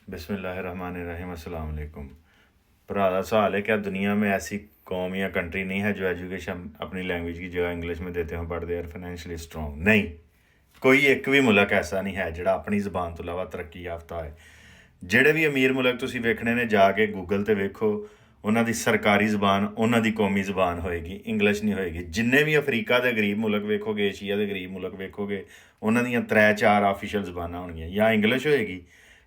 बिस्मिल्लाहिर्रहमानिर्रहीम अस्सलाम वालेकुम। भरा दा सवाल है, क्या दुनिया में ऐसी कौम या कंट्री नहीं है जो एजुकेशन अपनी लैंग्वेज की जगह इंग्लिश में देते हो but they are financially strong? नहीं, कोई एक भी मुल्क ऐसा नहीं है ਜਿਹੜਾ ਆਪਣੀ ਜ਼ਬਾਨ ਤੋਂ ਇਲਾਵਾ ਤਰੱਕੀ ਯਾਫਤਾ ਹੈ। ਜਿਹੜੇ ਵੀ ਅਮੀਰ ਮੁਲਕ ਤੁਸੀਂ ਵੇਖਣੇ ਨੇ, ਜਾ ਕੇ ਗੂਗਲ 'ਤੇ ਵੇਖੋ, ਉਹਨਾਂ ਦੀ ਸਰਕਾਰੀ ਜ਼ਬਾਨ ਉਹਨਾਂ ਦੀ ਕੌਮੀ ਜ਼ਬਾਨ ਹੋਏਗੀ, ਇੰਗਲਿਸ਼ ਨਹੀਂ ਹੋਏਗੀ। ਜਿੰਨੇ ਵੀ ਅਫਰੀਕਾ ਦੇ ਗਰੀਬ ਮੁਲਕ ਵੇਖੋਗੇ, ਏਸ਼ੀਆ ਦੇ ਗਰੀਬ ਮੁਲਕ ਵੇਖੋਗੇ, ਉਹਨਾਂ ਦੀਆਂ 3-4 ਆਫੀਸ਼ੀਅਲ ਜ਼ਬਾਨਾਂ ਹੋਣਗੀਆਂ। ਜਾਂ ਇੰਗਲਿਸ਼ ਹੋਏਗੀ,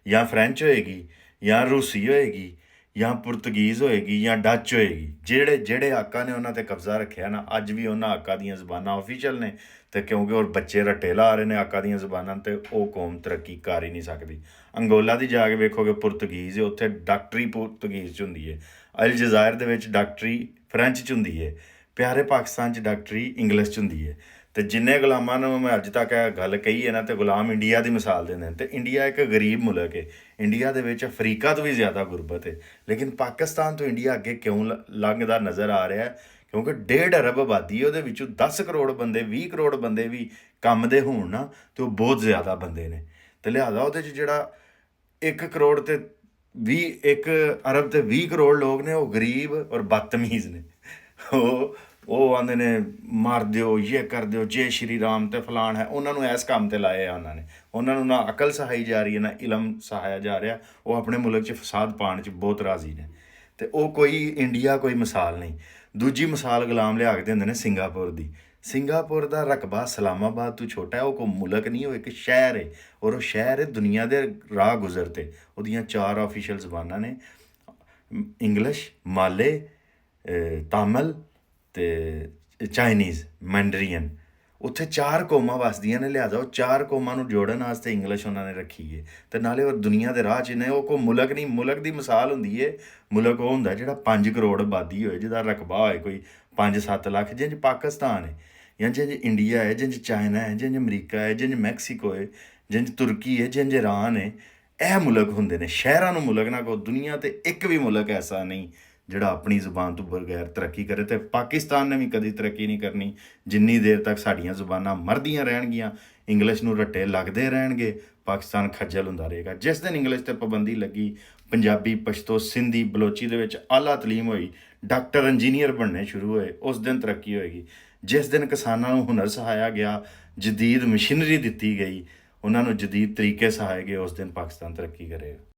ਜਾਂ ਫਰੈਂਚ ਹੋਏਗੀ, ਜਾਂ ਰੂਸੀ ਹੋਏਗੀ, ਜਾਂ ਪੁਰਤਗੀਜ਼ ਹੋਏਗੀ, ਜਾਂ ਡੱਚ ਹੋਏਗੀ। ਜਿਹੜੇ ਆਕਾ ਨੇ ਉਹਨਾਂ 'ਤੇ ਕਬਜ਼ਾ ਰੱਖਿਆ ਨਾ, ਅੱਜ ਵੀ ਉਹਨਾਂ ਆਕਾ ਦੀਆਂ ਜ਼ਬਾਨਾਂ ਆਫੀਸ਼ੀਅਲ ਨੇ। ਅਤੇ ਕਿਉਂਕਿ ਉਹ ਬੱਚੇ ਰੱਟੇ ਲਾ ਰਹੇ ਨੇ ਆਕਾ ਦੀਆਂ ਜ਼ਬਾਨਾਂ 'ਤੇ, ਉਹ ਕੌਮ ਤਰੱਕੀ ਕਰ ਹੀ ਨਹੀਂ ਸਕਦੀ। ਅੰਗੋਲਾ ਦੀ ਜਾ ਕੇ ਵੇਖੋਗੇ ਪੁਰਤਗੀਜ਼, ਉੱਥੇ ਡਾਕਟਰੀ ਪੁਰਤਗੀਜ਼ 'ਚ ਹੁੰਦੀ ਹੈ। ਅਲਜਜ਼ਾਇਰ ਦੇ ਵਿੱਚ ਡਾਕਟਰੀ ਫਰੈਂਚ 'ਚ ਹੁੰਦੀ ਹੈ। ਪਿਆਰੇ ਪਾਕਿਸਤਾਨ 'ਚ ਡਾਕਟਰੀ ਇੰਗਲਿਸ਼ 'ਚ ਹੁੰਦੀ ਹੈ। ਅਤੇ ਜਿੰਨੇ ਗੁਲਾਮਾਂ ਨੂੰ ਮੈਂ ਅੱਜ ਤੱਕ ਇਹ ਗੱਲ ਕਹੀ ਹੈ ਨਾ, ਅਤੇ ਗੁਲਾਮ ਇੰਡੀਆ ਦੀ ਮਿਸਾਲ ਦਿੰਦੇ ਨੇ। ਅਤੇ ਇੰਡੀਆ ਇੱਕ ਗਰੀਬ ਮੁਲਕ ਹੈ। ਇੰਡੀਆ ਦੇ ਵਿੱਚ ਅਫਰੀਕਾ ਤੋਂ ਵੀ ਜ਼ਿਆਦਾ ਗੁਰਬਤ ਹੈ। ਲੇਕਿਨ ਪਾਕਿਸਤਾਨ ਤੋਂ ਇੰਡੀਆ ਅੱਗੇ ਕਿਉਂ ਲੰਘਦਾ ਨਜ਼ਰ ਆ ਰਿਹਾ? ਕਿਉਂਕਿ 1.5 ਅਰਬ ਆਬਾਦੀ ਹੈ, ਉਹਦੇ ਵਿੱਚੋਂ 10 ਕਰੋੜ ਬੰਦੇ, 20 ਕਰੋੜ ਬੰਦੇ ਵੀ ਕੰਮ ਦੇ ਹੋਣ ਨਾ, ਅਤੇ ਉਹ ਬਹੁਤ ਜ਼ਿਆਦਾ ਬੰਦੇ ਨੇ। ਅਤੇ ਲਿਹਾਜ਼ਾ ਉਹਦੇ 'ਚ ਜਿਹੜਾ 1 ਕਰੋੜ ਅਤੇ 1 ਅਰਬ ਅਤੇ 20 ਕਰੋੜ ਲੋਕ ਨੇ, ਉਹ ਗਰੀਬ ਔਰ ਬਦਤਮੀਜ਼ ਨੇ। ਉਹ ਆਉਂਦੇ ਨੇ ਮਾਰ ਦਿਓ, ਇਹ ਕਰ ਦਿਓ, ਜੈ ਸ਼੍ਰੀ ਰਾਮ ਅਤੇ ਫਲਾਣ ਹੈ। ਉਹਨਾਂ ਨੂੰ ਇਸ ਕੰਮ 'ਤੇ ਲਾਏ ਆ ਉਹਨਾਂ ਨੇ। ਉਹਨਾਂ ਨੂੰ ਨਾ ਅਕਲ ਸਿਖਾਈ ਜਾ ਰਹੀ ਹੈ, ਨਾ ਇਲਮ ਸਿਖਾਇਆ ਜਾ ਰਿਹਾ। ਉਹ ਆਪਣੇ ਮੁਲਕ 'ਚ ਫਸਾਦ ਪਾਉਣ 'ਚ ਬਹੁਤ ਰਾਜ਼ੀ ਨੇ। ਅਤੇ ਉਹ ਕੋਈ ਇੰਡੀਆ ਕੋਈ ਮਿਸਾਲ ਨਹੀਂ। ਦੂਜੀ ਮਿਸਾਲ ਗੁਲਾਮ ਲਿਆ ਕੇ ਦਿੰਦੇ ਨੇ ਸਿੰਗਾਪੁਰ ਦੀ। ਸਿੰਗਾਪੁਰ ਦਾ ਰਕਬਾ ਇਸਲਾਮਾਬਾਦ ਤੋਂ ਛੋਟਾ ਹੈ। ਉਹ ਕੋਈ ਮੁਲਕ ਨਹੀਂ, ਉਹ ਇੱਕ ਸ਼ਹਿਰ ਹੈ। ਔਰ ਉਹ ਸ਼ਹਿਰ ਹੈ ਦੁਨੀਆ ਦੇ ਰਾਹ ਗੁਜ਼ਰ 'ਤੇ। ਉਹਦੀਆਂ 4 ਆਫੀਸ਼ੀਅਲ ਜ਼ਬਾਨਾਂ ਨੇ, ਇੰਗਲਿਸ਼, ਮਾਲੇ, ਤਾਮਿਲ ਅਤੇ ਚਾਈਨੀਜ਼, ਮੈਂਡਰੀਅਨ। ਉੱਥੇ 4 ਕੌਮਾਂ ਵੱਸਦੀਆਂ ਨੇ। ਲਿਹਾਜ਼ਾ ਉਹ 4 ਕੌਮਾਂ ਨੂੰ ਜੋੜਨ ਵਾਸਤੇ ਇੰਗਲਿਸ਼ ਉਹਨਾਂ ਨੇ ਰੱਖੀ ਹੈ। ਅਤੇ ਨਾਲੇ ਉਹ ਦੁਨੀਆ ਦੇ ਰਾਹ 'ਚ ਨੇ। ਉਹ ਕੋਈ ਮੁਲਕ ਨਹੀਂ। ਮੁਲਕ ਦੀ ਮਿਸਾਲ ਹੁੰਦੀ ਹੈ, ਮੁਲਕ ਉਹ ਹੁੰਦਾ ਜਿਹੜਾ 5 ਕਰੋੜ ਆਬਾਦੀ ਹੋਏ, ਜਿਹਦਾ ਰਕਬਾ ਹੋਏ ਕੋਈ 5-7 ਲੱਖ, ਜਿੰਝ ਪਾਕਿਸਤਾਨ ਹੈ, ਜਾਂ ਜਿੰਝ ਇੰਡੀਆ ਹੈ, ਜਿੰਝ ਚਾਈਨਾ ਹੈ, ਜਿੰਝ ਅਮਰੀਕਾ ਹੈ, ਜਿੰਝ ਮੈਕਸੀਕੋ ਹੈ, ਜਿੰਝ ਤੁਰਕੀ ਹੈ, ਜਿੰਝ ਈਰਾਨ ਹੈ। ਇਹ ਮੁਲਕ ਹੁੰਦੇ ਨੇ। ਸ਼ਹਿਰਾਂ ਨੂੰ ਮੁਲਕ ਨਾ ਕਹੋ। ਦੁਨੀਆ 'ਤੇ ਇੱਕ ਵੀ ਮੁਲਕ ਐਸਾ ਨਹੀਂ ਜਿਹੜਾ ਆਪਣੀ ਜ਼ੁਬਾਨ ਤੋਂ ਬਗੈਰ ਤਰੱਕੀ ਕਰੇ। ਅਤੇ ਪਾਕਿਸਤਾਨ ਨੇ ਵੀ ਕਦੀ ਤਰੱਕੀ ਨਹੀਂ ਕਰਨੀ ਜਿੰਨੀ ਦੇਰ ਤੱਕ ਸਾਡੀਆਂ ਜ਼ੁਬਾਨਾਂ ਮਰਦੀਆਂ ਰਹਿਣਗੀਆਂ, ਇੰਗਲਿਸ਼ ਨੂੰ ਰੱਟੇ ਲੱਗਦੇ ਰਹਿਣਗੇ, ਪਾਕਿਸਤਾਨ ਖੱਜਲ ਹੁੰਦਾ ਰਹੇਗਾ। ਜਿਸ ਦਿਨ ਇੰਗਲਿਸ਼ 'ਤੇ ਪਾਬੰਦੀ ਲੱਗੀ, ਪੰਜਾਬੀ, ਪਸ਼ਤੋ, ਸਿੰਧੀ, ਬਲੋਚੀ ਦੇ ਵਿੱਚ ਆਲਾ ਤਾਲੀਮ ਹੋਈ, ਡਾਕਟਰ, ਇੰਜੀਨੀਅਰ ਬਣਨੇ ਸ਼ੁਰੂ ਹੋਏ, ਉਸ ਦਿਨ ਤਰੱਕੀ ਹੋਏਗੀ। ਜਿਸ ਦਿਨ ਕਿਸਾਨਾਂ ਨੂੰ ਹੁਨਰ ਸਿਖਾਇਆ ਗਿਆ, ਜਦੀਦ ਮਸ਼ੀਨਰੀ ਦਿੱਤੀ ਗਈ, ਉਹਨਾਂ ਨੂੰ ਜਦੀਦ ਤਰੀਕੇ ਸਿਖਾਏ ਗਏ, ਉਸ ਦਿਨ ਪਾਕਿਸਤਾਨ ਤਰੱਕੀ ਕਰੇਗਾ।